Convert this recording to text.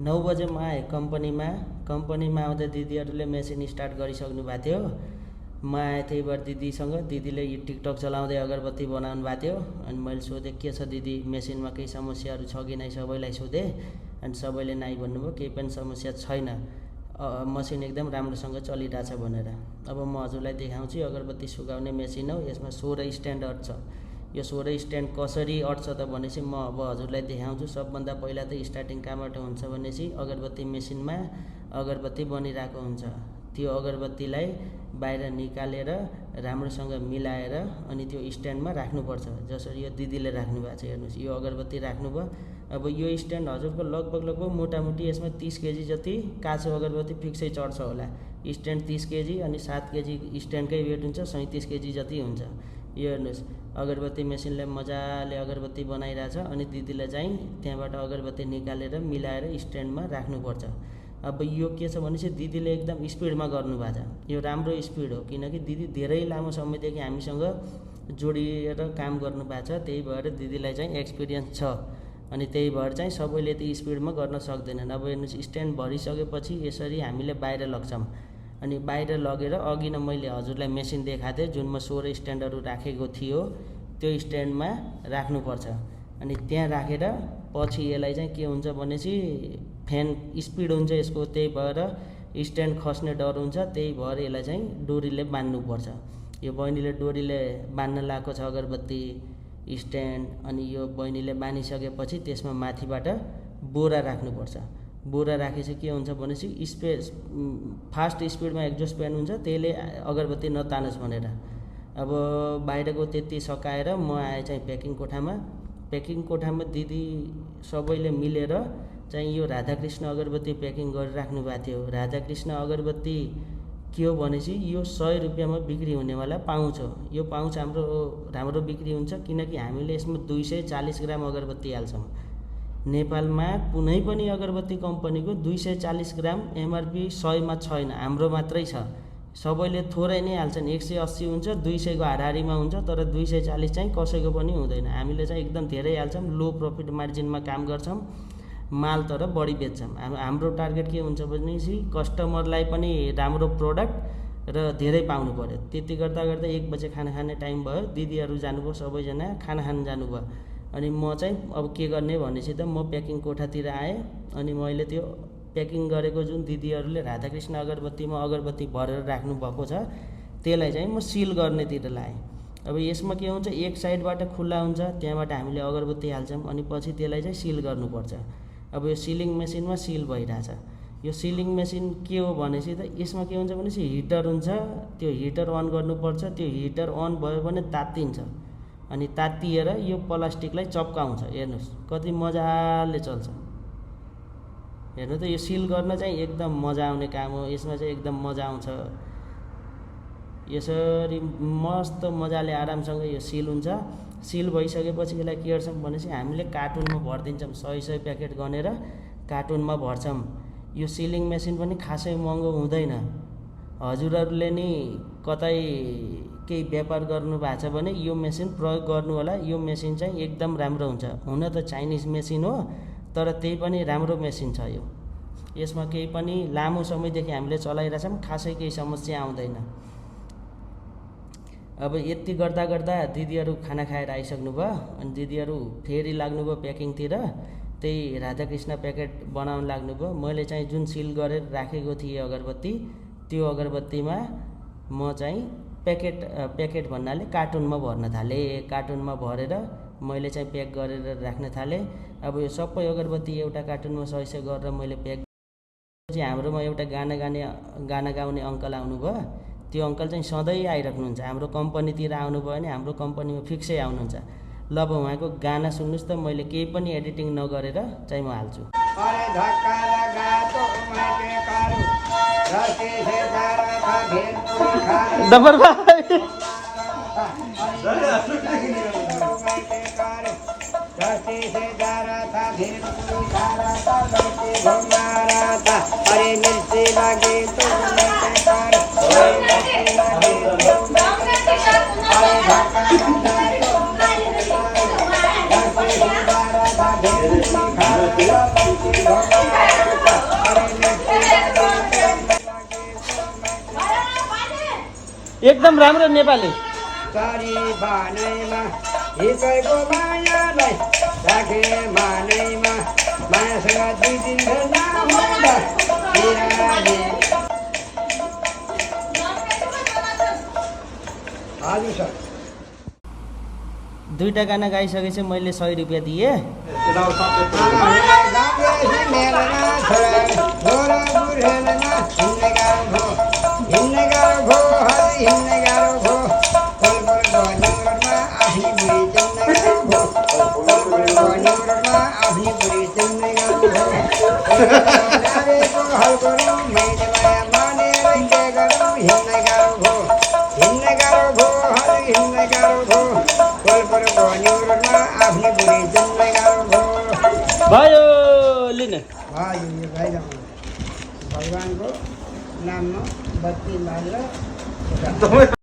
9 बजे म आएँ कम्पनीमा आउँदा दिदीहरूले मेसिन स्टार्ट गरिसक्नु भएको थियो। म आएँ त्यही भएर दिदीसँग, दिदीले यो टिकटक चलाउँदै अगरबत्ती बनाउनु भएको थियो। अनि मैले सोधेँ के छ दिदी मेसिनमा केही समस्याहरू छ कि नै, सबैलाई सोधेँ। अनि सबैले नाइ भन्नुभयो, केही पनि समस्या छैन, मसिन एकदम राम्रोसँग चलिरहेछ भनेर। अब म हजुरलाई देखाउँछु, अगरबत्ती सुकाउने मेसिन हो, यसमा 16 स्ट्यान्ड अट्छ। यो 16 स्ट्यान्ड कसरी अट्छ त भनेपछि म अब हजुरलाई देखाउँछु। सबभन्दा पहिला त स्टार्टिङ कहाँबाट हुन्छ भनेपछि अगरबत्ती मेसिनमा अगरबत्ती बनिरहेको हुन्छ। त्यो अगरबत्तीलाई बाहिर निकालेर राम्रोसँग मिलाएर अनि त्यो स्ट्यान्डमा राख्नुपर्छ। जसरी यो दिदीले राख्नु भएको छ, हेर्नुहोस् यो अगरबत्ती राख्नुभयो। अब यो स्ट्यान्ड हजुरको लगभग मोटामोटी यसमा 30 केजी जति काँचो अगरबत्ती फिक्सै चढ्छ होला। स्ट्यान्ड 30 केजी अनि 7 केजी स्ट्यान्डकै वेट हुन्छ, 37 केजी जति हुन्छ। यो हेर्नुहोस् अगरबत्ती मेसिनले मजाले अगरबत्ती बनाइरहेछ। अनि दिदीले चाहिँ त्यहाँबाट अगरबत्ती निकालेर मिलाएर स्ट्यान्डमा राख्नुपर्छ। अब यो के छ भनेपछि दिदीले एकदम स्पिडमा गर्नुभएको छ। यो राम्रो स्पिड हो, किनकि दिदी धेरै लामो समयदेखि हामीसँग जोडिएर काम गर्नुभएको छ। त्यही भएर दिदीलाई चाहिँ एक्सपिरियन्स छ। अनि त्यही भएर चाहिँ सबैले त्यो स्पिडमा गर्न सक्दैनन्। अब हेर्नुहोस् स्ट्यान्ड भरिसकेपछि यसरी हामीले बाहिर लग्छौँ। अनि बाहिर लगेर अघि नै मैले हजुरलाई मेसिन देखाएको थिएँ, जुनमा 16 स्ट्यान्डहरू राखेको थियो, त्यो स्ट्यान्डमा राख्नुपर्छ। अनि त्यहाँ राखेर पछि यसलाई चाहिँ के हुन्छ भनेपछि फ्यान स्पिड हुन्छ यसको, त्यही भएर स्ट्यान्ड खस्ने डर हुन्छ। त्यही भएर यसलाई चाहिँ डोरीले बान्नुपर्छ। यो बहिनीले डोरीले बान्न लगाएको छ अगरबत्ती स्ट्यान्ड। अनि यो बहिनीले बानिसकेपछि त्यसमा माथिबाट बोरा राख्नुपर्छ। बोरा राखेपछि के हुन्छ भनेपछि फास्ट स्पिडमा एक्जस्ट फ्यान हुन्छ, त्यसले अगरबत्ती नतानोस् भनेर। अब बाहिरको त्यति सकाएर म आएँ चाहिँ पेकिङ कोठामा दिदी सबैले मिलेर चाहिँ यो राधाकृष्ण अगरबत्ती पेकिङ गरिराख्नु भएको थियो। राधाकृष्ण अगरबत्ती के हो भनेपछि यो 100 रुपियाँमा बिक्री हुनेवाला पाउच हो। यो पाउच राम्रो बिक्री हुन्छ, किनकि हामीले यसमा 240 ग्राम अगरबत्ती हाल्छौँ। नेपालमा कुनै पनि अगरबत्ती कम्पनीको 240 ग्राम एमआरपी 100मा छैन, हाम्रो मात्रै छ। सबैले थोरै नै हाल्छन्, 180 हुन्छ, 200 को हाराहारीमा हुन्छ, तर 240 चाहिँ कसैको पनि हुँदैन। हामीले चाहिँ एकदम धेरै हाल्छौँ, लो प्रफिट मार्जिनमा काम गर्छौँ, माल तर बढी बेच्छौँ। हाम्रो टार्गेट के हुन्छ भनेपछि कस्टमरलाई पनि राम्रो प्रोडक्ट र धेरै पाउनु पर्यो। त्यति गर्दा 1 बजे खाना खाने टाइम भयो, दिदीहरू जानुभयो, सबैजना खाना खान जानुभयो। अनि म चाहिँ अब के गर्ने भनेपछि त म पेकिङ कोठातिर आएँ। अनि मैले त्यो पेकिङ गरेको जुन दिदीहरूले राधाकृष्ण अगरबत्तीमा अगरबत्ती भरेर राख्नु भएको छ, त्यसलाई चाहिँ म सिल गर्नेतिर लाएँ। अब यसमा के हुन्छ, एक साइडबाट खुल्ला हुन्छ, त्यहाँबाट हामीले अगरबत्ती हाल्छौँ, अनि पछि त्यसलाई चाहिँ सिल गर्नुपर्छ। अब यो सिलिङ मेसिनमा सिल भइरहेछ। यो सिलिङ मेसिन के हो भनेपछि त यसमा के हुन्छ भनेपछि हिटर हुन्छ, त्यो हिटर अन गर्नुपर्छ। त्यो हिटर अन भयो भने तात्तिन्छ, अनि तात्तिएर यो प्लास्टिकलाई चप्काउँछ। हेर्नुहोस् कति मजाले चल्छ। हेर्नु त यो सिल गर्न चाहिँ एकदम मजा आउने काम हो। यसमा चाहिँ एकदम मजा आउँछ। यसरी मस्त मजाले आरामसँग यो सिल हुन्छ। सिल भइसकेपछि यसलाई के गर्छौँ भनेपछि हामीले कार्टुनमा भरिदिन्छौँ। 100 प्याकेट गनेर कार्टुनमा भर्छौँ। यो सिलिङ मेसिन पनि खासै महँगो हुँदैन। हजुरहरूले नि कतै केही व्यापार गर्नु भएको छ भने यो मेसिन प्रयोग गर्नु होला। यो मेसिन चाहिँ एकदम राम्रो हुन्छ। हुन त चाइनिज मेसिन हो, तर त्यही पनि राम्रो मेसिन छ यो। यसमा केही पनि लामो समयदेखि हामीले चलाइरहेछौँ, खासै केही समस्या आउँदैन। अब यति गर्दा दिदीहरू खाना खाएर आइसक्नुभयो। अनि दिदीहरू फेरि लाग्नुभयो पेकिङतिर, त्यही राधाकृष्ण प्याकेट बनाउन लाग्नुभयो। मैले चाहिँ जुन सिल गरेर राखेको थिएँ अगरबत्ती, त्यो अगरबत्तीमा म चाहिँ प्याकेट भन्नाले कार्टुनमा भर्न थालेँ। कार्टुनमा भरेर मैले चाहिँ प्याक गरेर राख्न थालेँ। अब यो सबै अगरबत्ती एउटा कार्टुनमा 100 गरेर मैले प्याक चाहिँ हाम्रोमा एउटा गाना गाउने अङ्कल आउनुभयो। त्यो अङ्कल चाहिँ सधैँ आइराख्नुहुन्छ। हाम्रो कम्पनीतिर आउनुभयो भने हाम्रो कम्पनीमा फिक्सै आउनुहुन्छ। ल अब उहाँको गाना सुन्नुहोस् त, मैले केही पनि एडिटिङ नगरेर चाहिँ म हाल्छु। डबर भाइ एकदम राम्रो नेपाली। चारी बानैमा हिजोको मायालाई राखे मानैमा मायासँग 2 दिन नहुँदा बिरामी। हजुर सर। 2टा गाना गाइसकेपछि मैले 100 रुपियाँ दिएँ। भयो लिने भगवानको नाममा बत्ती बालेर